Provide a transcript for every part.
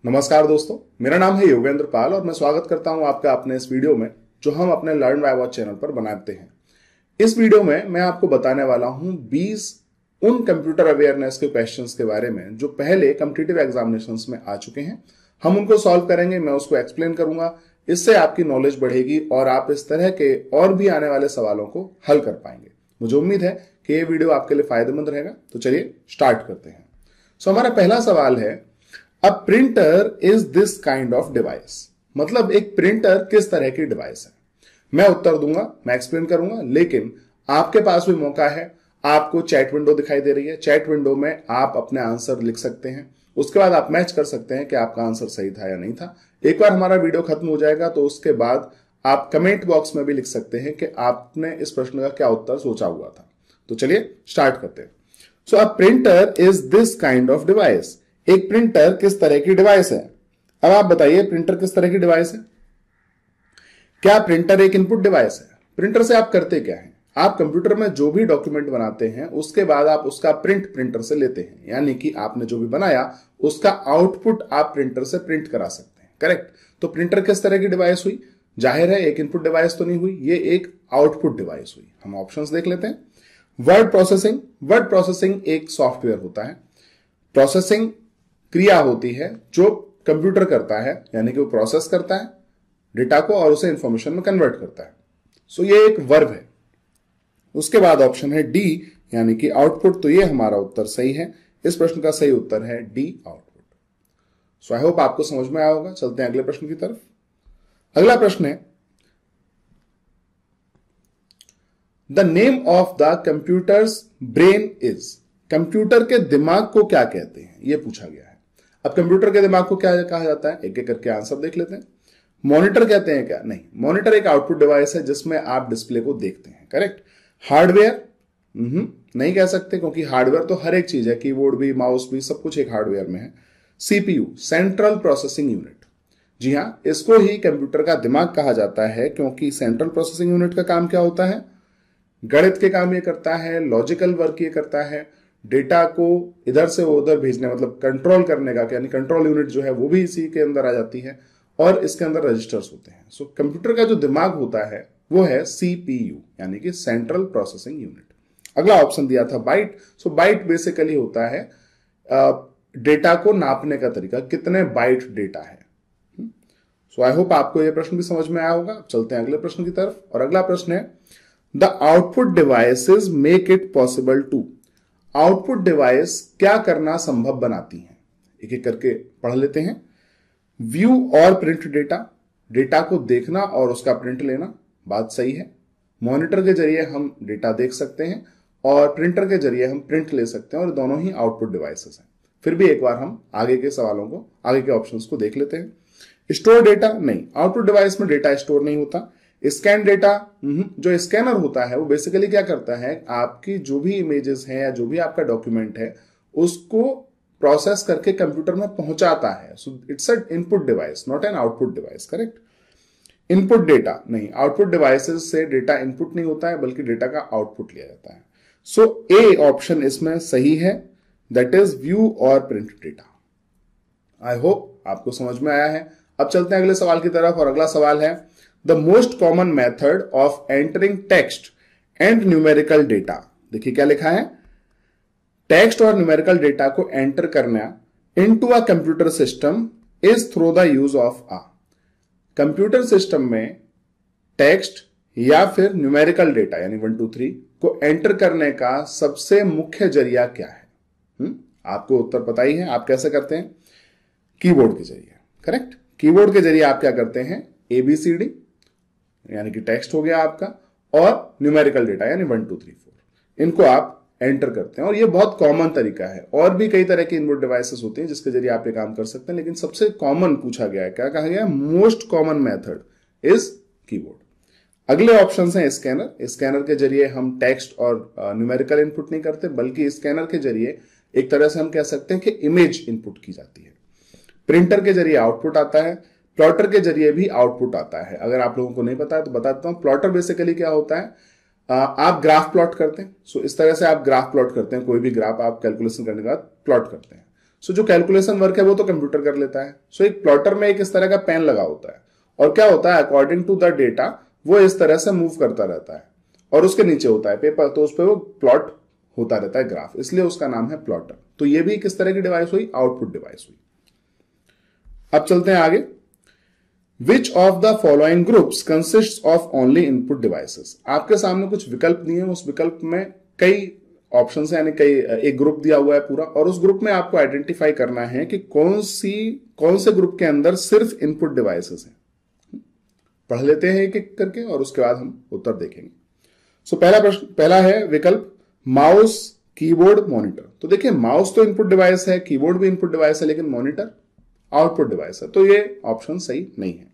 नमस्कार दोस्तों, मेरा नाम है योगेंद्र पाल और मैं स्वागत करता हूं आपका अपने इस वीडियो में जो हम अपने लर्न बाय वॉच चैनल पर बनाते हैं। इस वीडियो में मैं आपको बताने वाला हूं 20 उन कंप्यूटर अवेयरनेस के क्वेश्चंस के बारे में जो पहले कॉम्पिटिटिव एग्जामिनेशंस में आ चुके हैं। हम उनको सॉल्व करेंगे, मैं उसको एक्सप्लेन करूंगा। इससे आपकी नॉलेज बढ़ेगी और आप इस तरह के और भी आने वाले सवालों को हल कर पाएंगे। मुझे उम्मीद है कि ये वीडियो आपके लिए फायदेमंद रहेगा। तो चलिए स्टार्ट करते हैं। हमारा पहला सवाल है, a printer is this kind of device. मतलब एक प्रिंटर किस तरह की डिवाइस है। मैं उत्तर दूंगा, मैं एक्सप्लेन करूंगा, लेकिन आपके पास भी मौका है। आपको चैट विंडो दिखाई दे रही है, चैट विंडो में आप अपने आंसर लिख सकते हैं। उसके बाद आप मैच कर सकते हैं कि आपका आंसर सही था या नहीं था। एक बार हमारा वीडियो खत्म हो जाएगा तो उसके बाद आप कमेंट बॉक्स में भी लिख सकते हैं कि आपने इस प्रश्न का क्या उत्तर सोचा हुआ था। तो चलिए स्टार्ट करते हैं। A printer is this kind of device. एक प्रिंटर किस तरह की डिवाइस है। अब आप बताइए प्रिंटर किस तरह की डिवाइस है। क्या प्रिंटर एक इनपुट डिवाइस है? प्रिंटर से आप करते क्या हैं? आप कंप्यूटर में जो भी डॉक्यूमेंट बनाते हैं उसके बाद आप उसका प्रिंट प्रिंटर से लेते हैं, यानी कि आपने जो भी बनाया उसका आउटपुट आप प्रिंटर से प्रिंट करा सकते हैं। करेक्ट। तो प्रिंटर किस तरह की डिवाइस हुई? जाहिर है एक इनपुट डिवाइस तो नहीं हुई, ये एक आउटपुट डिवाइस हुई। हम ऑप्शंस देख लेते हैं। Word processing. वर्ड प्रोसेसिंग एक सॉफ्टवेयर होता है। प्रोसेसिंग क्रिया होती है जो कंप्यूटर करता है, यानी कि वो प्रोसेस करता है डेटा को और उसे इंफॉर्मेशन में कन्वर्ट करता है। ये एक वर्ब है। उसके बाद ऑप्शन है डी, यानी कि आउटपुट। तो ये हमारा उत्तर सही है। इस प्रश्न का सही उत्तर है डी, आउटपुट। आई होप आपको समझ में आया होगा। चलते हैं अगले प्रश्न की तरफ। अगला प्रश्न है, the name of the computers brain is. Computer के दिमाग को क्या कहते हैं, यह पूछा गया है। अब कंप्यूटर के दिमाग को क्या कहा जाता है, एक एक करके आंसर देख लेते हैं। मॉनिटर कहते हैं क्या? नहीं, मॉनिटर एक आउटपुट डिवाइस है जिसमें आप डिस्प्ले को देखते हैं। करेक्ट। हार्डवेयर नहीं कह सकते, क्योंकि हार्डवेयर तो हर एक चीज है, कीबोर्ड भी, माउस भी, सब कुछ एक हार्डवेयर में है। CPU, central processing unit. जी हां, इसको ही कंप्यूटर का दिमाग कहा जाता है, क्योंकि सेंट्रल प्रोसेसिंग यूनिट का काम क्या होता है? गणित के काम ये करता है, लॉजिकल वर्क ये करता है, डेटा को इधर से उधर भेजने, मतलब कंट्रोल करने का, यानी कंट्रोल यूनिट जो है वो भी इसी के अंदर आ जाती है, और इसके अंदर रजिस्टर्स होते हैं। कंप्यूटर का जो दिमाग होता है वो है सीपीयू, यानी कि सेंट्रल प्रोसेसिंग यूनिट। अगला ऑप्शन दिया था बाइट। बाइट बेसिकली होता है डेटा को नापने का तरीका, कितने बाइट डेटा है। आई होप आपको यह प्रश्न भी समझ में आया होगा। चलते हैं अगले प्रश्न की तरफ, और अगला प्रश्न है, the output devices make it possible to. Output device क्या करना संभव बनाती हैं? एक एक करके पढ़ लेते हैं। व्यू और प्रिंट डेटा, डेटा को देखना और उसका प्रिंट लेना, बात सही है। मॉनिटर के जरिए हम डेटा देख सकते हैं और प्रिंटर के जरिए हम प्रिंट ले सकते हैं, और दोनों ही आउटपुट डिवाइसेस हैं। फिर भी एक बार हम आगे के सवालों को, आगे के ऑप्शंस को देख लेते हैं। स्टोर डेटा, नहीं, आउटपुट डिवाइस में डेटा स्टोर नहीं होता। स्कैन डेटा, जो स्कैनर होता है वो बेसिकली क्या करता है, आपकी जो भी इमेजेस हैं या जो भी आपका डॉक्यूमेंट है उसको प्रोसेस करके कंप्यूटर में पहुंचाता है। So it's an input device, not an output device. Correct. Input data, नहीं, आउटपुट डिवाइसेस से डेटा इनपुट नहीं होता है, बल्कि डेटा का आउटपुट लिया जाता है। ए ऑप्शन इसमें सही है, दैट इज व्यू और प्रिंट डेटा। आई होप आपको समझ में आया है। अब चलते हैं अगले सवाल की तरफ, और अगला सवाल है, the most common method of entering text and numerical data. देखिए क्या लिखा है, टेक्स्ट और न्यूमेरिकल डेटा को एंटर करना into a computer system is through the use of a. Computer system में टेक्स्ट या फिर न्यूमेरिकल डेटा यानी 1 2 3 को एंटर करने का सबसे मुख्य जरिया क्या है? आपको उत्तर पता ही है। आप कैसे करते हैं? कीबोर्ड के जरिए। करेक्ट। कीबोर्ड के जरिए आप क्या करते हैं, ABCD यानी कि टेक्स्ट हो गया आपका, और न्यूमेरिकल डेटा यानी 1 2 3 4, इनको आप एंटर करते हैं, और ये बहुत कॉमन तरीका है। और भी कई तरह की इनपुट डिवाइसेस होती हैं जिसके जरिए आप ये काम कर सकते हैं, लेकिन सबसे कॉमन पूछा गया है, क्या कहा गया है, most common method is keyboard. अगले ऑप्शन है स्कैनर। स्कैनर के जरिए हम टेक्स्ट और न्यूमेरिकल इनपुट नहीं करते, बल्कि स्कैनर के जरिए एक तरह से हम कह सकते हैं कि इमेज इनपुट की जाती है। प्रिंटर के जरिए आउटपुट आता है, प्लॉटर के जरिए भी आउटपुट आता है। अगर आप लोगों को नहीं पता है तो बताता हूं। प्लॉटर बेसिकली क्या होता है, आप ग्राफ प्लॉट करते हैं। इस तरह से आप ग्राफ प्लॉट करते हैं, कोई भी ग्राफ आप कैलकुलेशन करने के बाद प्लॉट करते हैं। सो जो कैलकुलेशन वर्क है वो तो कंप्यूटर कर लेता है। सो एक प्लॉटर में एक इस तरह का पेन लगा होता है और क्या होता है, अकॉर्डिंग टू द डेटा वो इस तरह से मूव करता रहता है और उसके नीचे होता है पेपर, तो उस पर वो प्लॉट होता रहता है ग्राफ, इसलिए उसका नाम है प्लॉटर। तो ये भी किस तरह की डिवाइस हुई, आउटपुट डिवाइस हुई। अब चलते हैं आगे। Which of the following groups consist of only input devices. आपके सामने कुछ विकल्प दिए हैं, उस विकल्प में कई ऑप्शन है, यानी कई एक ग्रुप दिया हुआ है पूरा, और उस ग्रुप में आपको आइडेंटिफाई करना है कि कौन से ग्रुप के अंदर सिर्फ इनपुट डिवाइसेस हैं। पढ़ लेते हैं एक एक करके और उसके बाद हम उत्तर देखेंगे। सो पहला है विकल्प माउस, कीबोर्ड, मॉनिटर। तो देखिए माउस तो इनपुट डिवाइस है, कीबोर्ड भी इनपुट डिवाइस है, लेकिन मॉनिटर आउटपुट डिवाइस है, तो ये ऑप्शन सही नहीं है।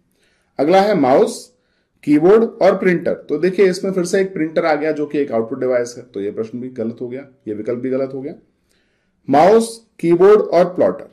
अगला है माउस, कीबोर्ड और प्रिंटर। तो देखिए इसमें फिर से एक प्रिंटर आ गया जो कि एक आउटपुट डिवाइस है, तो ये प्रश्न भी गलत हो गया, ये विकल्प भी गलत हो गया। माउस, कीबोर्ड और प्लॉटर,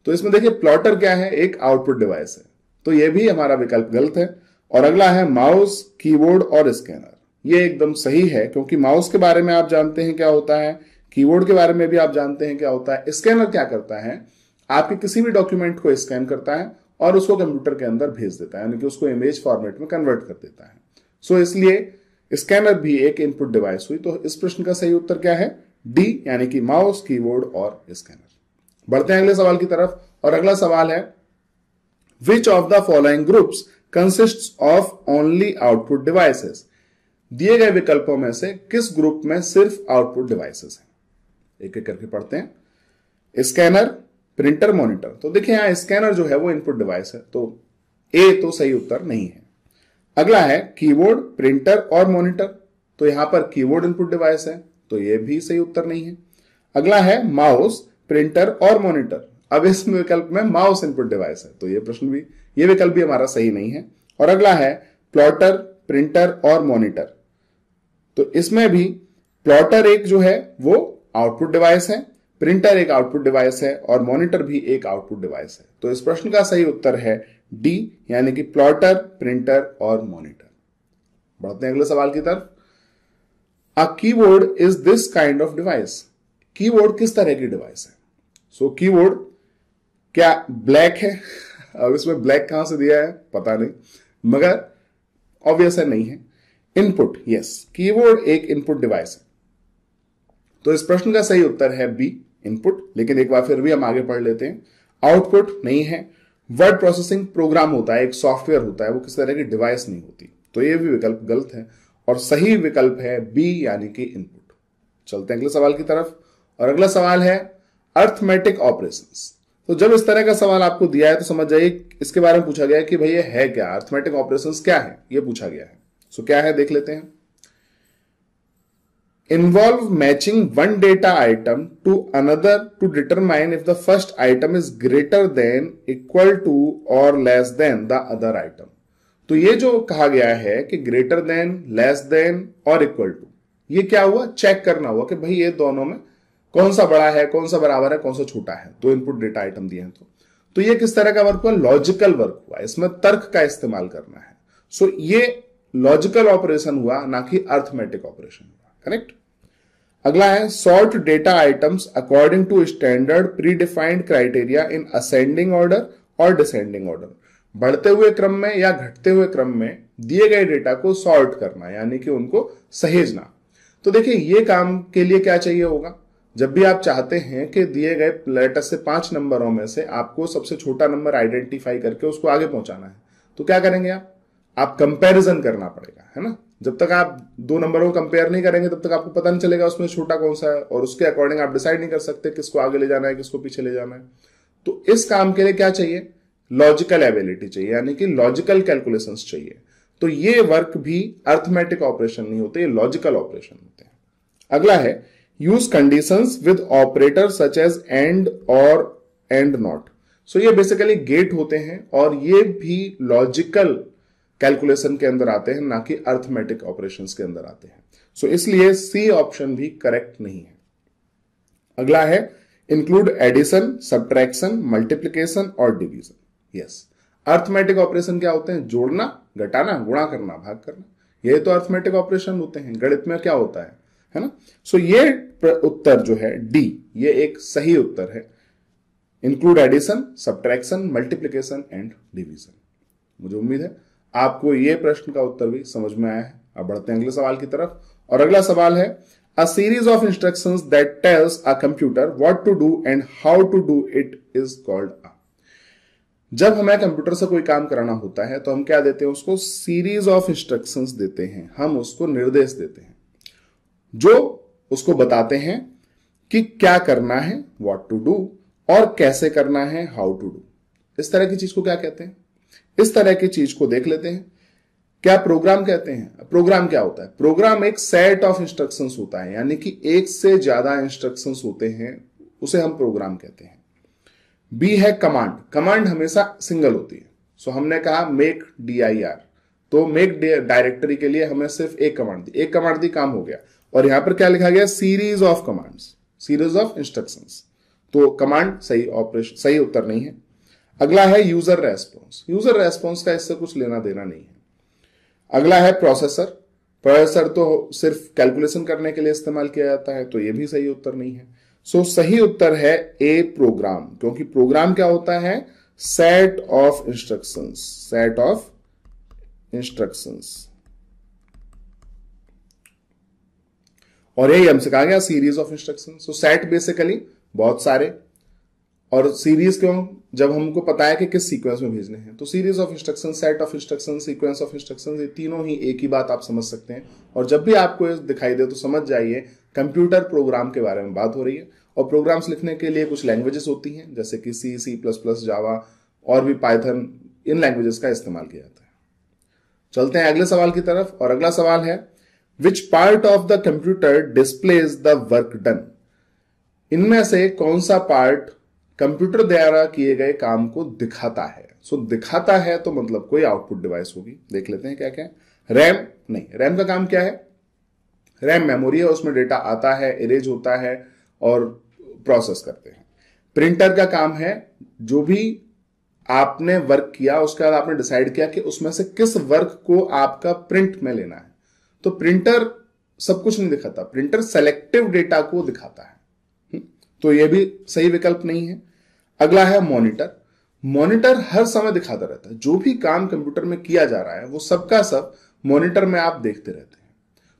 तो इसमें देखिए प्लॉटर क्या है, एक आउटपुट डिवाइस है, तो ये भी हमारा विकल्प गलत है। और अगला है माउस, कीबोर्ड और स्कैनर। ये एकदम सही है, क्योंकि माउस के बारे में आप जानते हैं क्या होता है, कीबोर्ड के बारे में भी आप जानते हैं क्या होता है। स्कैनर क्या करता है, आपके किसी भी डॉक्यूमेंट को स्कैन करता है और उसको कंप्यूटर के अंदर भेज देता है, यानी कि उसको इमेज फॉर्मेट में कन्वर्ट कर देता है। सो इसलिए स्कैनर भी एक इनपुट डिवाइस हुई। तो इस प्रश्न का सही उत्तर क्या है, डी, यानी कि माउस, कीबोर्ड और स्कैनर। बढ़ते हैं अगले सवाल की तरफ, और अगला सवाल है which of the following groups consists of only output devices. दिए गए विकल्पों में से किस ग्रुप में सिर्फ आउटपुट डिवाइसेस हैं। एक एक करके पढ़ते हैं। Scanner, printer, monitor. तो देखिए यहां स्कैनर जो है वो इनपुट डिवाइस है, तो ए तो सही उत्तर नहीं है। अगला है कीबोर्ड, प्रिंटर और मॉनिटर। तो यहां पर कीबोर्ड इनपुट डिवाइस है, तो ये भी सही उत्तर नहीं है। अगला है माउस, प्रिंटर और मॉनिटर। अब इस विकल्प में माउस इनपुट डिवाइस है, तो ये विकल्प भी हमारा सही नहीं है। और अगला है प्लॉटर, प्रिंटर और मॉनिटर। तो इसमें भी प्लॉटर एक जो है वो आउटपुट डिवाइस है, प्रिंटर एक आउटपुट डिवाइस है और मॉनिटर भी एक आउटपुट डिवाइस है। तो इस प्रश्न का सही उत्तर है डी, यानी कि प्लॉटर, प्रिंटर और मॉनिटर। बढ़ते हैं अगले सवाल की तरफ। A keyboard is this kind of device. Keyboard किस तरह की डिवाइस है। सो कीबोर्ड क्या ब्लैक है। अब इसमें ब्लैक कहां से दिया है पता नहीं, मगर ऑब्वियस है नहीं है। इनपुट, यस, कीबोर्ड एक इनपुट डिवाइस है। तो इस प्रश्न का सही उत्तर है बी, इनपुट। लेकिन एक बार फिर भी हम आगे पढ़ लेते हैं। आउटपुट नहीं है। वर्ड प्रोसेसिंग प्रोग्राम होता है, एक सॉफ्टवेयर होता है, वो किसी तरह की डिवाइस नहीं होती। तो ये भी विकल्प गलत है और सही विकल्प है बी, यानी कि इनपुट। चलते हैं अगले सवाल की तरफ, और अगला सवाल है अर्थमेटिक ऑपरेशंस। तो जब इस तरह का सवाल आपको दिया है तो समझ जाइए इसके बारे में पूछा गया है कि भाई ये है क्या, अर्थमेटिक ऑपरेशंस क्या है, ये पूछा गया है। सो क्या है देख लेते हैं। Involve matching one data item to another to determine if the first item is greater than, equal to or less than the other item। तो ये जो कहा गया है कि greater than, less than और equal to, ये क्या हुआ, चेक करना हुआ कि भाई ये दोनों में कौन सा बड़ा है, कौन सा बराबर है, कौन सा छोटा है। तो इनपुट डेटा आइटम दिए हैं, तो ये किस तरह का वर्क हुआ, लॉजिकल वर्क हुआ, इसमें तर्क का इस्तेमाल करना है। सो ये लॉजिकल ऑपरेशन हुआ, ना कि अर्थमेटिक ऑपरेशन हुआ। करेक्ट। अगला है sort data items according to standard predefined criteria in ascending order और डिसेंडिंग ऑर्डर। बढ़ते हुए क्रम में या घटते हुए क्रम में दिए गए डेटा को सॉर्ट करना, यानी कि उनको सहेजना। तो देखिए ये काम के लिए क्या चाहिए होगा, जब भी आप चाहते हैं कि दिए गए लेटर से 5 नंबरों में से आपको सबसे छोटा नंबर आइडेंटिफाई करके उसको आगे पहुंचाना है, तो क्या करेंगे आप कंपैरिजन करना पड़ेगा, है ना। जब तक आप 2 नंबरों को कंपेयर नहीं करेंगे तब तक आपको पता नहीं चलेगा उसमें छोटा कौन सा है, और उसके अकॉर्डिंग आप डिसाइड नहीं कर सकते किसको आगे ले जाना है, किसको पीछे ले जाना है। तो इस काम के लिए क्या चाहिए, लॉजिकल एबिलिटी चाहिए, यानी कि लॉजिकल कैलकुलेशंस चाहिए। तो ये वर्क भी अर्थमेटिक ऑपरेशन नहीं होते, ये लॉजिकल ऑपरेशन होते हैं। अगला है use conditions with operator such as and और एंड नॉट। सो ये बेसिकली गेट होते हैं और ये भी लॉजिकल कैलकुलेशन के अंदर आते हैं, ना कि अर्थमेटिक ऑपरेशंस के अंदर आते हैं। सो इसलिए सी ऑप्शन भी करेक्ट नहीं है। अगला है इंक्लूड एडिशन, सब्ट्रैक्शन, मल्टीप्लिकेशन और डिवीजन। यस, अर्थमेटिक ऑपरेशन क्या होते हैं, जोड़ना, घटाना, गुणा करना, भाग करना, ये तो अर्थमेटिक ऑपरेशन होते हैं। गणित में क्या होता है ना। सो ये उत्तर जो है डी, ये एक सही उत्तर है। Include addition, subtraction, multiplication and division. मुझे उम्मीद है आपको यह प्रश्न का उत्तर भी समझ में आया है। अब बढ़ते हैं अगले सवाल की तरफ, और अगला सवाल है a series of instructions that tells a computer what to do and how to do it is called a. जब हमें कंप्यूटर से कोई काम कराना होता है तो हम क्या देते हैं उसको, सीरीज ऑफ इंस्ट्रक्शंस देते हैं, हम उसको निर्देश देते हैं जो उसको बताते हैं कि क्या करना है, व्हाट टू डू, और कैसे करना है, हाउ टू डू। इस तरह की चीज को क्या कहते हैं, इस तरह की चीज को देख लेते हैं। क्या प्रोग्राम कहते हैं? प्रोग्राम क्या होता है? प्रोग्राम एक सेट ऑफ इंस्ट्रक्शंस होता है, यानी कि एक से ज्यादा इंस्ट्रक्शंस होते हैं, उसे हम प्रोग्राम कहते हैं। बी है कमांड। कमांड हमेशा सिंगल होती है। सो हमने कहा मेक dir, तो मेक डायरेक्टरी के लिए हमें सिर्फ एक कमांड दी, एक कमांड दी, काम हो गया। और यहां पर क्या लिखा गया, series of commands, series of instructions. तो कमांड सही ऑपरेशन, सही उत्तर नहीं है। अगला है यूजर रेस्पॉन्स। यूजर रेस्पॉन्स का इससे कुछ लेना देना नहीं है। अगला है प्रोसेसर। प्रोसेसर तो सिर्फ कैलकुलेशन करने के लिए इस्तेमाल किया जाता है, तो यह भी सही उत्तर नहीं है। सो सही उत्तर है ए प्रोग्राम, क्योंकि प्रोग्राम क्या होता है, set of instructions, set of instructions. और यही हमसे कहा गया series of instructions. So set basically बहुत सारे, और सीरीज क्यों, जब हमको पता है कि किस सीक्वेंस में भेजने हैं। तो series of instruction, set of instruction, sequence of instruction, ये तीनों ही एक ही बात आप समझ सकते हैं। और जब भी आपको ये दिखाई दे तो समझ जाइए कंप्यूटर प्रोग्राम के बारे में बात हो रही है। और प्रोग्राम्स लिखने के लिए कुछ लैंग्वेजेस होती हैं, जैसे कि सी, C++, जावा और भी पाइथन, इन लैंग्वेजेस का इस्तेमाल किया जाता है। चलते हैं अगले सवाल की तरफ, और अगला सवाल है which part of the computer displays the work done. इनमें से कौन सा पार्ट कंप्यूटर द्वारा किए गए काम को दिखाता है। सो दिखाता है तो मतलब कोई आउटपुट डिवाइस होगी। देख लेते हैं क्या क्या है। रैम नहीं, रैम का काम क्या है, रैम मेमोरी है, उसमें डेटा आता है, इरेज होता है और प्रोसेस करते हैं। प्रिंटर का काम है, जो भी आपने वर्क किया उसके बाद आपने डिसाइड किया कि उसमें से किस वर्क को आपका प्रिंट में लेना है। तो प्रिंटर सब कुछ नहीं दिखाता, प्रिंटर सेलेक्टिव डेटा को दिखाता है। तो यह भी सही विकल्प नहीं है। अगला है मॉनिटर। मॉनिटर हर समय दिखाता रहता है, जो भी काम कंप्यूटर में किया जा रहा है वो सबका सब मॉनिटर में आप देखते रहते हैं।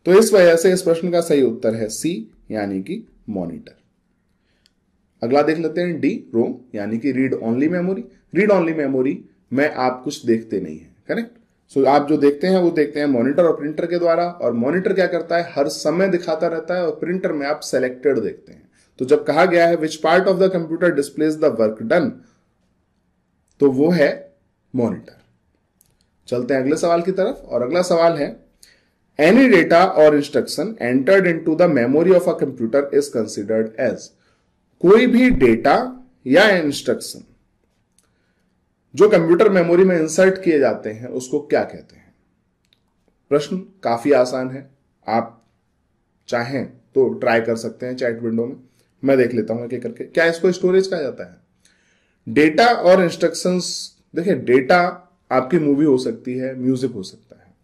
तो इस वजह से इस प्रश्न का सही उत्तर है सी, यानी कि मॉनिटर। अगला देख लेते हैं डी, रोम, यानी कि read only memory. Read only memory में आप कुछ देखते नहीं है, करेक्ट। सो आप जो देखते हैं वो देखते हैं मॉनिटर और प्रिंटर के द्वारा। और मॉनिटर क्या करता है, हर समय दिखाता रहता है, और प्रिंटर में आप सेलेक्टेड देखते हैं। तो जब कहा गया है which part of the computer displays the work done, तो वो है मॉनिटर। चलते हैं अगले सवाल की तरफ, और अगला सवाल है एनी डेटा और instruction entered into the memory of a computer is considered as. कोई भी डेटा या इंस्ट्रक्शन जो कंप्यूटर मेमोरी में इंसर्ट किए जाते हैं उसको क्या कहते हैं। प्रश्न काफी आसान है, आप चाहें तो ट्राई कर सकते हैं चैट विंडो में। मैं देख लेता हूं एक एक करके। क्या इसको स्टोरेज कहा जाता है? डेटा और इंस्ट्रक्शंस, देखिए डेटा आपकी मूवी हो सकती है, म्यूजिक हो सकता है,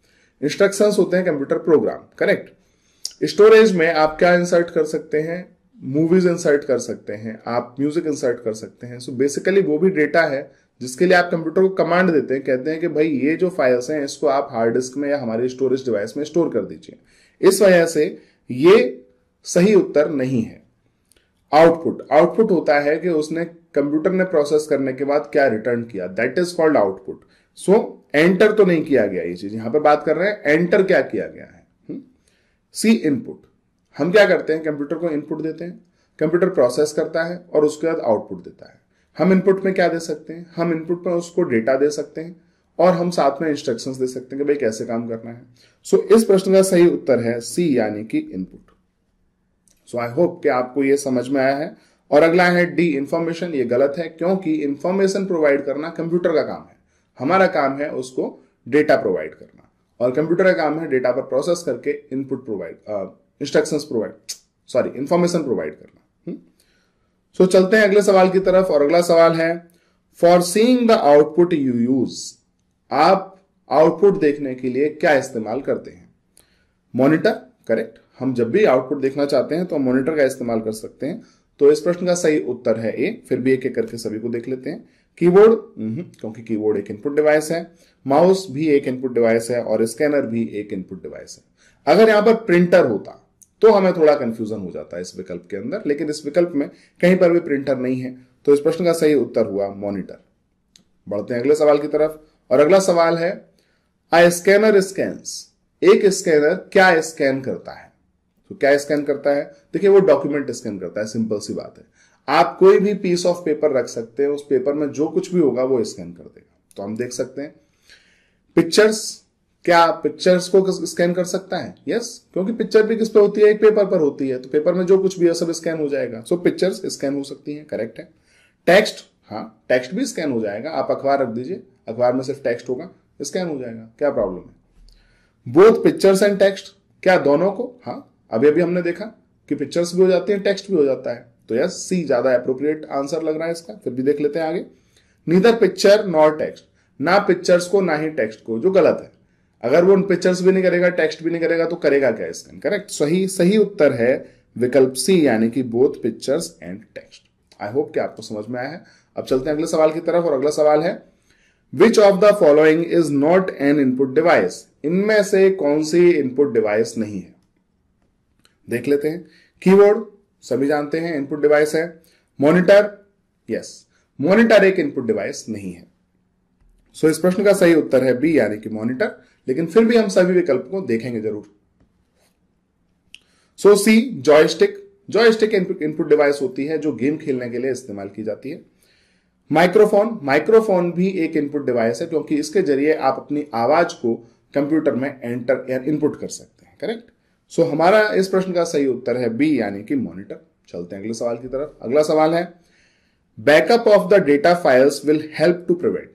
इंस्ट्रक्शंस होते हैं कंप्यूटर प्रोग्राम, करेक्ट। स्टोरेज में आप क्या इंसर्ट कर सकते हैं, मूवीज इंसर्ट कर सकते हैं, आप म्यूजिक इंसर्ट कर सकते हैं। सो बेसिकली वो भी डेटा है जिसके लिए आप कंप्यूटर को कमांड देते हैं, कहते हैं कि भाई ये जो फाइल्स हैं इसको आप हार्ड डिस्क में या हमारे स्टोरेज डिवाइस में स्टोर कर दीजिए। इस वजह से ये सही उत्तर नहीं है। आउटपुट, आउटपुट होता है कि उसने कंप्यूटर ने प्रोसेस करने के बाद क्या रिटर्न किया, that is called output. So enter तो नहीं किया गया, ये चीज यहां पर बात कर रहे हैं एंटर क्या किया गया है। सी इनपुट, हम क्या करते हैं, कंप्यूटर को इनपुट देते हैं, कंप्यूटर प्रोसेस करता है और उसके बाद आउटपुट देता है। हम इनपुट में क्या दे सकते हैं, हम इनपुट में उसको डेटा दे सकते हैं और हम साथ में इंस्ट्रक्शंस दे सकते हैं कि भाई कैसे काम करना है। सो इस प्रश्न का सही उत्तर है सी, यानी कि इनपुट। सो आई होप कि आपको यह समझ में आया है। और अगला है डी, इंफॉर्मेशन। ये गलत है, क्योंकि इंफॉर्मेशन प्रोवाइड करना कंप्यूटर का काम है, हमारा काम है उसको डेटा प्रोवाइड करना, और कंप्यूटर का काम है डेटा पर प्रोसेस करके input provide, instructions provide, sorry information provide करना। सो चलते हैं अगले सवाल की तरफ, और अगला सवाल है for seeing the output you use. आप आउटपुट देखने के लिए क्या इस्तेमाल करते हैं? Monitor, correct. हम जब भी आउटपुट देखना चाहते हैं तो हम मॉनिटर का इस्तेमाल कर सकते हैं। तो तो इस प्रश्न का सही उत्तर है ए। फिर भी एक एक करके सभी को देख लेते हैं। कीबोर्ड, क्योंकि कीबोर्ड एक इनपुट डिवाइस है, माउस भी एक इनपुट डिवाइस है और स्कैनर भी एक इनपुट डिवाइस है। अगर यहां पर प्रिंटर होता तो हमें थोड़ा कंफ्यूजन हो जाता है इस विकल्प के अंदर, लेकिन इस विकल्प में कहीं पर भी प्रिंटर नहीं है, तो इस प्रश्न का सही उत्तर हुआ मॉनिटर। बढ़ते हैं अगले सवाल की तरफ, और अगला सवाल है अ स्कैनर स्कैन्स। एक स्कैनर क्या स्कैन करता है? तो क्या स्कैन करता है? देखिए, वो डॉक्यूमेंट स्कैन करता है, सिंपल सी बात है। आप कोई भी पीस ऑफ पेपर रख सकते हैं, उस पेपर में जो कुछ भी होगा वो स्कैन कर देगा। तो हम देख सकते हैं पिक्चर्स, क्या पिक्चर्स को स्कैन कर सकता है? यस, क्योंकि पिक्चर भी किस पे होती है? एक पेपर पर होती है, तो पेपर में जो कुछ भी है सब स्कैन हो जाएगा। सो पिक्चर्स स्कैन हो सकती है, करेक्ट है। टेक्स्ट, हाँ टेक्स्ट भी स्कैन हो जाएगा। आप अखबार रख दीजिए, अखबार में सिर्फ टेक्स्ट होगा, स्कैन हो जाएगा, क्या प्रॉब्लम है। बोथ पिक्चर्स एंड टेक्स्ट, क्या दोनों को? हाँ, अभी अभी हमने देखा कि पिक्चर्स भी हो जाती है, टेक्स्ट भी हो जाता है। तो यस, सी ज्यादा एप्रोप्रिएट आंसर लग रहा है इसका। फिर भी देख लेते हैं आगे। नीदर पिक्चर नॉर टेक्स्ट, ना पिक्चर्स को ना ही टेक्स्ट को, जो गलत है। अगर वो पिक्चर्स भी नहीं करेगा, टेक्स्ट भी नहीं करेगा, तो करेगा क्या स्कैन? करेक्ट, सही उत्तर है विकल्प सी, यानी कि both pictures and text. I hope कि आपको समझ में आया है। अब चलते हैं अगले सवाल की तरफ, और अगला सवाल है which of the following is not an input device. इनमें से कौन सी इनपुट डिवाइस नहीं है? देख लेते हैं। कीबोर्ड सभी जानते हैं इनपुट डिवाइस है। मॉनिटर, यस, मॉनिटर एक इनपुट डिवाइस नहीं है। सो इस प्रश्न का सही उत्तर है बी, यानी कि मॉनिटर। लेकिन फिर भी हम सभी विकल्प को देखेंगे जरूर। सो सी, जॉयस्टिक। जॉयस्टिक इनपुट डिवाइस होती है जो गेम खेलने के लिए इस्तेमाल की जाती है। माइक्रोफोन, माइक्रोफोन भी एक इनपुट डिवाइस है, क्योंकि इसके जरिए आप अपनी आवाज को कंप्यूटर में एंटर या इनपुट कर सकते हैं, करेक्ट। सो हमारा इस प्रश्न का सही उत्तर है बी, यानी कि मॉनिटर। चलते हैं अगले सवाल की तरफ। अगला सवाल है backup of the data files will help to prevent.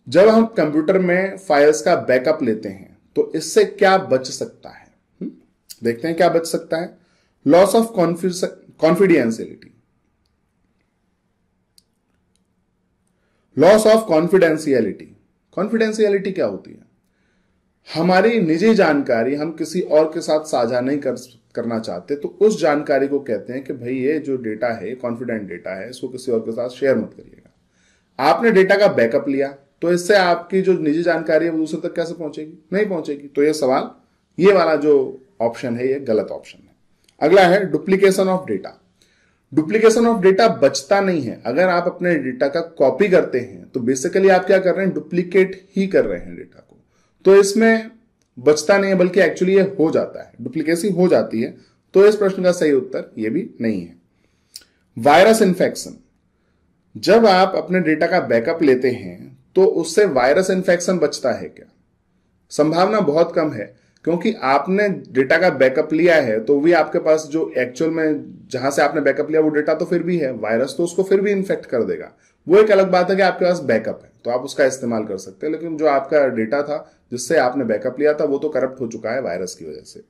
जब हम कंप्यूटर में फाइल्स का बैकअप लेते हैं तो इससे क्या बच सकता है? देखते हैं क्या बच सकता है। Loss of confidentiality, loss of confidentiality. Confidentiality क्या होती है? हमारी निजी जानकारी हम किसी और के साथ साझा नहीं करना चाहते, तो उस जानकारी को कहते हैं कि भाई ये जो डेटा है, कॉन्फिडेंट डेटा है, इसको किसी और के साथ शेयर मत करिएगा। आपने डेटा का बैकअप लिया, तो इससे आपकी जो निजी जानकारी है वो दूसरे तक कैसे पहुंचेगी? नहीं पहुंचेगी। तो ये सवाल, ये वाला जो ऑप्शन है, ये गलत ऑप्शन है। अगला है duplication of data. Duplication of data बचता नहीं है। अगर आप अपने डेटा का कॉपी करते हैं तो बेसिकली आप क्या कर रहे हैं? डुप्लीकेट ही कर रहे हैं डेटा को। तो इसमें बचता नहीं है, बल्कि एक्चुअली ये हो जाता है, डुप्लीकेसी हो जाती है। तो इस प्रश्न का सही उत्तर ये भी नहीं है। वायरस इन्फेक्शन, जब आप अपने डेटा का बैकअप लेते हैं तो उससे वायरस इन्फेक्शन बचता है क्या? संभावना बहुत कम है, क्योंकि आपने डेटा का बैकअप लिया है तो भी आपके पास जो एक्चुअल में जहां से आपने बैकअप लिया वो डेटा तो फिर भी है। वायरस तो उसको फिर भी इन्फेक्ट कर देगा। वो एक अलग बात है कि आपके पास बैकअप है तो आप उसका इस्तेमाल कर सकते हैं, लेकिन जो आपका डेटा था जिससे आपने बैकअप लिया था वो तो करप्ट हो चुका है वायरस की वजह से।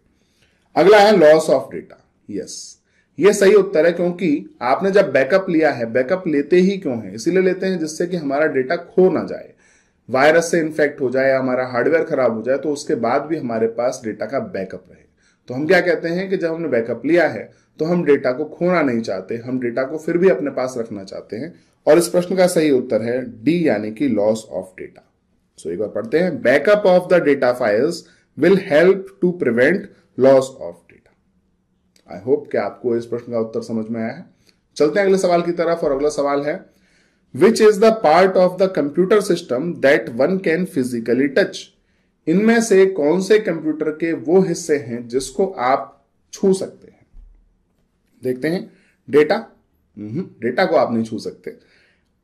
अगला है लॉस ऑफ डेटा। यस, ये सही उत्तर है, क्योंकि आपने जब बैकअप लिया है, बैकअप लेते ही क्यों है? इसीलिए लेते हैं जिससे कि हमारा डेटा खो ना जाए, वायरस से इन्फेक्ट हो जाए, हमारा हार्डवेयर खराब हो जाए, तो उसके बाद भी हमारे पास डेटा का बैकअप रहे। तो हम क्या कहते हैं कि जब हमने बैकअप लिया है तो हम डेटा को खोना नहीं चाहते, हम डेटा को फिर भी अपने पास रखना चाहते हैं। और इस प्रश्न का सही उत्तर है डी, यानी कि लॉस ऑफ डेटा। सो एक बार पढ़ते हैं। Backup of the data files will help to prevent loss of data. I hope कि आपको इस प्रश्न का उत्तर समझ में आया है। चलते हैं अगले सवाल की तरफ, और अगला सवाल है which is the part of the computer system that one can physically touch. इनमें से कौन से कंप्यूटर के वो हिस्से हैं जिसको आप छू सकते हैं? देखते हैं। डेटा, डेटा को आप नहीं छू सकते।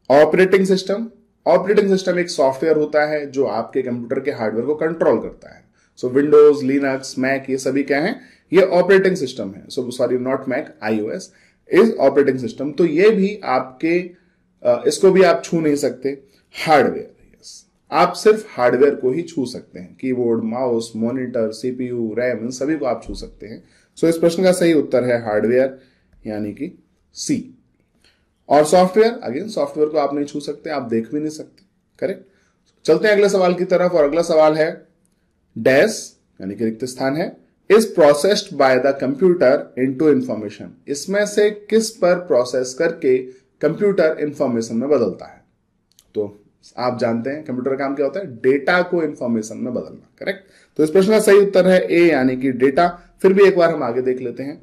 ऑपरेटिंग सिस्टम, ऑपरेटिंग सिस्टम एक सॉफ्टवेयर होता है जो आपके कंप्यूटर के हार्डवेयर को कंट्रोल करता है। सो विंडोज, लिनक्स, मैक, ये सभी क्या है? ये ऑपरेटिंग सिस्टम है। So sorry, not Mac, iOS is operating system. तो ये भी आपके इसको भी आप छू नहीं सकते। हार्डवेयर, यस, आप सिर्फ हार्डवेयर को ही छू सकते हैं। Keyboard, mouse, monitor, CPU, RAM, इन सभी को आप छू सकते हैं। सो इस प्रश्न का सही उत्तर है हार्डवेयर, यानी कि सी। और सॉफ्टवेयर, अगेन सॉफ्टवेयर को आप नहीं छू सकते, आप देख भी नहीं सकते, करेक्ट। चलते हैं अगले सवाल की तरफ, और अगला सवाल है डैश, यानी कि रिक्त स्थान है, is processed by the computer into information, इसमें से किस पर प्रोसेस करके कंप्यूटर इंफॉर्मेशन में बदलता है। तो आप जानते हैं कंप्यूटर का काम क्या होता है, डेटा को इंफॉर्मेशन में बदलना, करेक्ट। तो इस प्रश्न का सही उत्तर है ए, यानी कि डेटा। फिर भी एक बार हम आगे देख लेते हैं।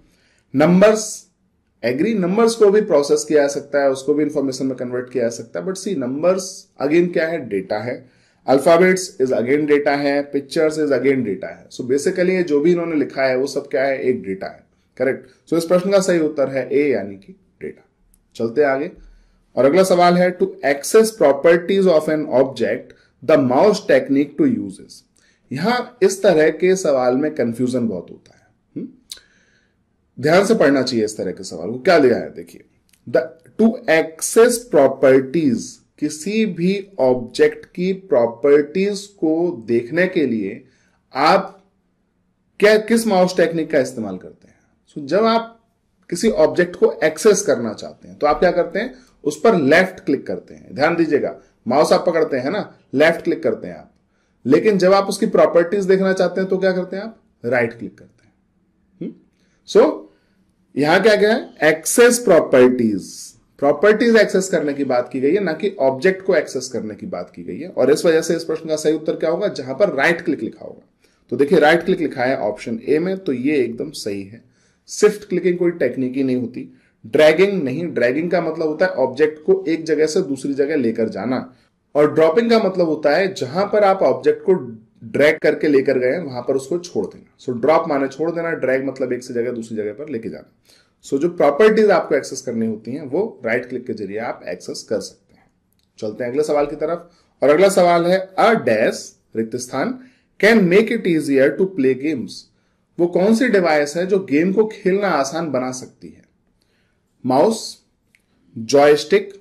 नंबर्स, एग्री, नंबर्स को भी प्रोसेस किया जा सकता है, उसको भी इंफॉर्मेशन में कन्वर्ट किया जा सकता है, बट सी नंबर्स अगेन क्या है, डेटा है। अल्फाबेट्स इज अगेन डेटा है, पिक्चर्स इज अगेन डेटा है। सो बेसिकली जो भी इन्होंने लिखा है वो सब क्या है, एक डेटा है, करेक्ट। सो इस प्रश्न का सही उत्तर है ए, यानी कि डेटा। चलते आगे और अगला सवाल है, to access properties of an object the mouse technique to uses. यहां इस तरह के सवाल में कंफ्यूजन बहुत होता है, ध्यान से पढ़ना चाहिए इस तरह के सवाल को। क्या दिया है देखिए, टू एक्सेस प्रॉपर्टीज, किसी भी ऑब्जेक्ट की प्रॉपर्टीज को देखने के लिए आप किस माउस टेक्निक का इस्तेमाल करते हैं। सो जब आप किसी ऑब्जेक्ट को एक्सेस करना चाहते हैं तो आप क्या करते हैं, उस पर लेफ्ट क्लिक करते हैं। ध्यान दीजिएगा, माउस आप पकड़ते हैं ना, लेफ्ट क्लिक करते हैं आप। लेकिन जब आप उसकी प्रॉपर्टीज देखना चाहते हैं तो क्या करते हैं आप, राइट क्लिक करते हैं। सो यहां क्या क्या है, एक्सेस प्रॉपर्टीज, प्रॉपर्टीज एक्सेस करने की बात की गई है, ना कि ऑब्जेक्ट को एक्सेस करने की बात की गई है। और इस वजह से इस प्रश्न का सही उत्तर क्या होगा, जहां पर राइट क्लिक लिखा होगा। तो देखिए राइट क्लिक लिखा है ऑप्शन ए में, तो ये एकदम सही है। शिफ्ट क्लिकिंग कोई टेक्निक ही नहीं होती, ड्रैगिंग नहीं, ड्रैगिंग का मतलब होता है ऑब्जेक्ट को एक जगह से दूसरी जगह लेकर जाना, और ड्रॉपिंग का मतलब होता है जहां पर आप ऑब्जेक्ट को ड्रैग करके लेकर गए वहां पर उसको छोड़ देना। सो ड्रॉप माने छोड़ देना, ड्रैग मतलब एक से जगह दूसरी जगह पर लेके जाना। सो जो प्रॉपर्टीज आपको एक्सेस करनी होती हैं वो राइट क्लिक के जरिए आप एक्सेस कर सकते हैं। चलते हैं अगले सवाल की तरफ और अगला सवाल है, अ डैश रिक्त स्थान can make it easier to play games. वो कौन सी डिवाइस है जो गेम को खेलना आसान बना सकती है। Mouse, joystick,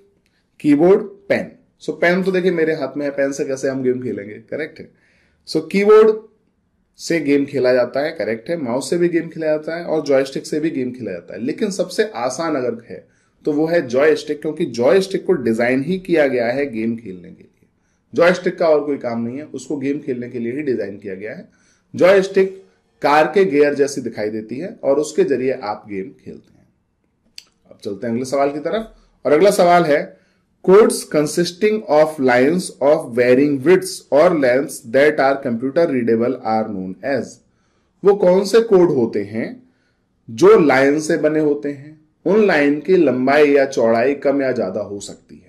keyboard, pen. So pen तो देखिए मेरे हाथ में है, पेन से कैसे हम गेम खेलेंगे, करेक्ट है। सो कीबोर्ड से गेम खेला जाता है, करेक्ट है। माउस से भी गेम खेला जाता है और जॉयस्टिक से भी गेम खेला जाता है, लेकिन सबसे आसान अगर है तो वो है जॉयस्टिक, क्योंकि जॉयस्टिक को डिजाइन ही किया गया है गेम खेलने के लिए। जॉयस्टिक का और कोई काम नहीं है, उसको गेम खेलने के लिए ही डिजाइन किया गया है। जॉयस्टिक कार के गियर जैसी दिखाई देती है और उसके जरिए आप गेम खेलते हैं। अब चलते हैं अगले सवाल की तरफ और अगला सवाल है, codes consisting of lines of varying widths और lengths that are computer readable are known as. वो कौन से कोड होते हैं जो लाइन से बने होते हैं, उन लाइन की लंबाई या चौड़ाई कम या ज्यादा हो सकती है।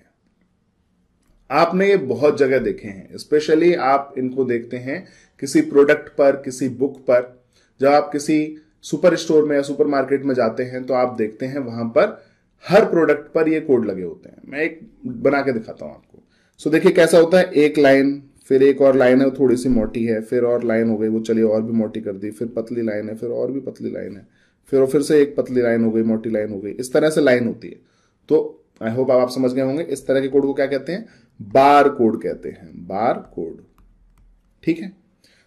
आपने ये बहुत जगह देखे हैं, स्पेशली आप इनको देखते हैं किसी प्रोडक्ट पर, किसी बुक पर। जब आप किसी सुपर स्टोर में या सुपर मार्केट में जाते हैं तो आप देखते हैं वहां पर हर प्रोडक्ट पर ये कोड लगे होते हैं। मैं एक बना के दिखाता हूं आपको। सो देखिए कैसा होता है, एक लाइन, फिर एक और लाइन है थोड़ी सी मोटी है, फिर और लाइन हो गई, वो चलिए और भी मोटी कर दी, फिर पतली लाइन है, फिर और भी पतली लाइन है, फिर से एक पतली लाइन हो गई, मोटी लाइन हो गई। इस तरह से लाइन होती है। तो आई होप आप समझ गए होंगे, इस तरह के कोड को क्या कहते हैं, बार कोड कहते हैं, बार कोड। ठीक है।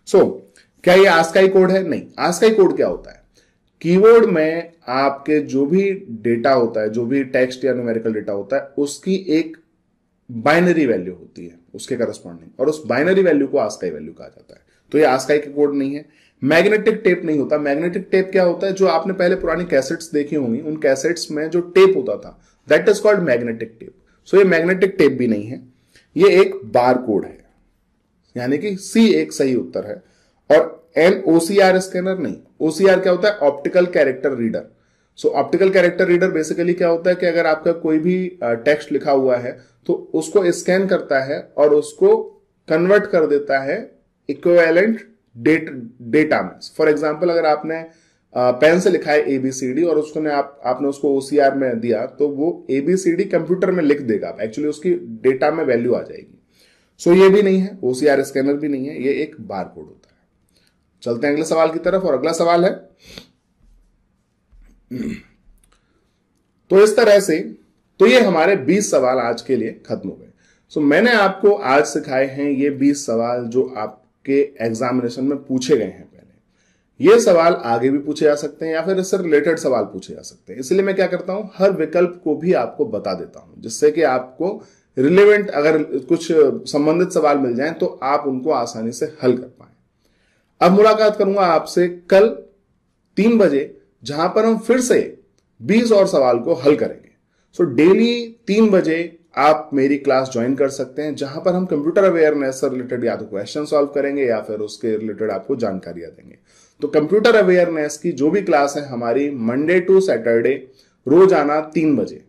सो क्या ये आस्काई कोड है? नहीं। आस्काई कोड क्या होता है, कीबोर्ड में आपके जो भी डेटा होता है, जो भी टेक्स्ट या न्यूमेरिकल डेटा होता है, उसकी एक बाइनरी वैल्यू होती है उसके करस्पॉन्डिंग, और उस बाइनरी वैल्यू को आस्काई वैल्यू कहा जाता है। तो ये आस्काई का कोड नहीं है। मैग्नेटिक टेप नहीं होता। मैग्नेटिक टेप क्या होता है, जो आपने पहले पुरानी कैसेट्स देखी होंगी, उन कैसेट्स में जो टेप होता था, that is called magnetic tape. So ये मैग्नेटिक टेप भी नहीं है, ये एक बार कोड है, यानी कि सी एक सही उत्तर है। और OCR स्कैनर नहीं। OCR क्या होता है, ऑप्टिकल कैरेक्टर रीडर। सो ऑप्टिकल कैरेक्टर रीडर बेसिकली क्या होता है कि अगर आपका कोई भी टेक्स्ट लिखा हुआ है तो उसको स्कैन करता है और उसको कन्वर्ट कर देता है इक्विवेलेंट डेटा में। फॉर एग्जांपल अगर आपने पेन से लिखा है ABCD और आपने उसको OCR में दिया, तो वो ABCD कंप्यूटर में लिख देगा, एक्चुअली उसकी डेटा में वैल्यू आ जाएगी। सो ये भी नहीं है, OCR स्कैनर भी नहीं है, ये एक बार कोड होता है। चलते हैं अगले सवाल की तरफ और अगला सवाल है, तो इस तरह से तो ये हमारे 20 सवाल आज के लिए खत्म हो गए। सो मैंने आपको आज सिखाए हैं ये 20 सवाल जो आपके एग्जामिनेशन में पूछे गए हैं। पहले ये सवाल आगे भी पूछे जा सकते हैं या फिर इससे रिलेटेड सवाल पूछे जा सकते हैं, इसलिए मैं क्या करता हूं, हर विकल्प को भी आपको बता देता हूं, जिससे कि आपको रिलेवेंट अगर कुछ संबंधित सवाल मिल जाएं तो आप उनको आसानी से हल कर पाए। अब मुलाकात करूंगा आपसे कल 3 बजे, जहां पर हम फिर से 20 और सवाल को हल करेंगे। सो डेली 3 बजे आप मेरी क्लास ज्वाइन कर सकते हैं, जहां पर हम कंप्यूटर अवेयरनेस से रिलेटेड या तो क्वेश्चन सॉल्व करेंगे या फिर उसके रिलेटेड आपको जानकारियां देंगे। तो कंप्यूटर अवेयरनेस की जो भी क्लास है हमारी मंडे टू सैटरडे रोजाना 3 बजे,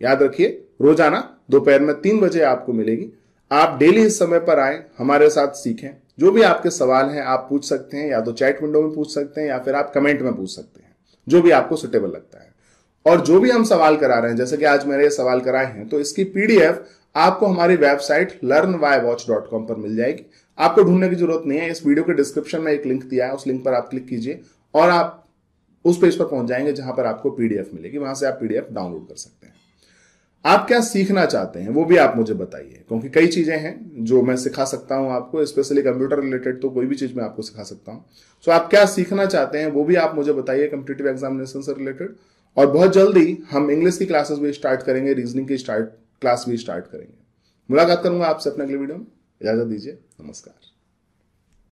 याद रखिए रोजाना दोपहर में 3 बजे आपको मिलेगी। आप डेली इस समय पर आए, हमारे साथ सीखें। जो भी आपके सवाल हैं आप पूछ सकते हैं, या तो चैट विंडो में पूछ सकते हैं या फिर आप कमेंट में पूछ सकते हैं, जो भी आपको सुटेबल लगता है। और जो भी हम सवाल करा रहे हैं, जैसे कि आज मेरे ये सवाल कराए हैं, तो इसकी पीडीएफ आपको हमारी वेबसाइट learnwhywatch.com पर मिल जाएगी। आपको ढूंढने की जरूरत नहीं है। इस वीडियो के डिस्क्रिप्शन में एक लिंक दिया है, उस लिंक पर आप क्लिक कीजिए और आप उस पेज पर पहुंच जाएंगे जहां पर आपको पीडीएफ मिलेगी। वहां से आप पीडीएफ डाउनलोड कर सकते हैं। आप क्या सीखना चाहते हैं वो भी आप मुझे बताइए, क्योंकि कई चीजें हैं जो मैं सिखा सकता हूं आपको, स्पेशली कंप्यूटर रिलेटेड तो कोई भी चीज मैं आपको सिखा सकता हूं। सो आप क्या सीखना चाहते हैं वो भी आप मुझे बताइए कॉम्पिटिटिव एग्जामिनेशन से रिलेटेड। और बहुत जल्दी हम इंग्लिश की क्लासेस भी स्टार्ट करेंगे, रीजनिंग की क्लास भी स्टार्ट करेंगे। मुलाकात करूंगा आपसे अपने अगले वीडियो में। इजाजत दीजिए, नमस्कार।